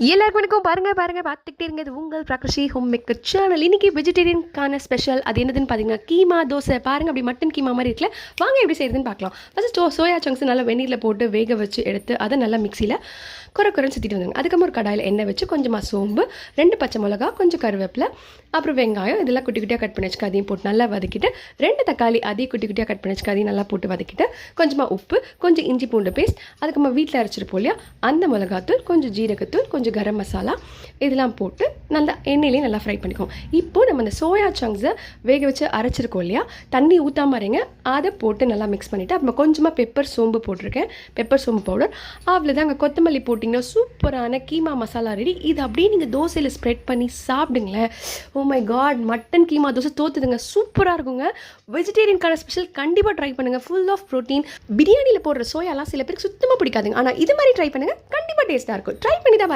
எல்லாருக்கும் வணக்கம். பாருங்க பார்த்துக்கிட்டே இருங்க. இது உங்கள் பிரகாஷி ஹோம் மேக்கர் சேனல். இன்னைக்கு வெஜிடேரியனுக்கான ஸ்பெஷல் அது என்னதுன்னு பார்த்தீங்கன்னா கீமா தோசை. பாருங்க, அப்படி மட்டன் கீமா மாதிரி இருக்குல்ல. வாங்க எப்படி செய்யுதுன்னு பார்க்கலாம். ஃபர்ஸ்ட் சோயா சங்க்ஸ் நல்லா வெந்நீரில் போட்டு வேக வச்சு எடுத்து அதை நல்லா மிக்சியில் குறைன்னு சுற்றிட்டு வந்துங்க. அதுக்கப்புறம் ஒரு கடாயில் எண்ணெய் வச்சு கொஞ்சமாக சோம்பு, 2 பச்சை மிளகா, கொஞ்சம் கருவேப்பிலை, அப்புறம் வெங்காயம் இதெல்லாம் குட்டி குட்டியாக கட் பண்ணி வச்சுக்க அதையும் போட்டு நல்லா வதக்கிட்டு 2 தக்காளி அதையும் குட்டி குட்டியாக கட் பண்ணி வச்சுக்க அதையும் நல்லா போட்டு வதக்கிட்டு கொஞ்சமாக உப்பு, கொஞ்சம் இஞ்சி பூண்டு பேஸ்ட், அதுக்கப்புறமா வீட்டில் அரைச்சிருப்போம் இல்லையா அந்த மிளகாத்தூள், கொஞ்சம் ஜீரகத்தூள், கொஞ்சம் கரம் மசாலா இதெல்லாம் போட்டு நல்லா எண்ணெயிலையும் நல்லா ஃப்ரை பண்ணிக்கோம். இப்போது நம்ம அந்த சோயா சங்க்ஸை வேக வச்சு அரைச்சிருக்கோம் இல்லையா, தண்ணி ஊற்றாம இருங்க, அதை போட்டு நல்லா மிக்ஸ் பண்ணிவிட்டு அப்புறமா கொஞ்சமாக பெப்பர் சோம்பு போட்டிருக்கேன், பெப்பர் சோம்பு பவுடர். அவ்வளோதான். அங்கே கொத்தமல்லி போட்டிங்கன்னா சூப்பரான கீமா மசாலா ரெடி. இது அப்படியே நீங்கள் தோசையில் ஸ்ப்ரெட் பண்ணி சாப்பிடுங்களேன். Oh my god, mutton keema dosa தோத்துதுங்க, சூப்பராக இருக்குங்க. வெஜிடேரியனுக்கான ஸ்பெஷல் கண்டிப்பாக ட்ரை பண்ணுங்கள். Full of protein. பிரியாணியில் போடுற சோயாலாம் சில பேருக்கு சுத்தமாக பிடிக்காதுங்க, ஆனால் இது மாதிரி ட்ரை பண்ணுங்கள், கண்டிப்பாக டேஸ்ட்டாக இருக்கும். ட்ரை பண்ணி தான்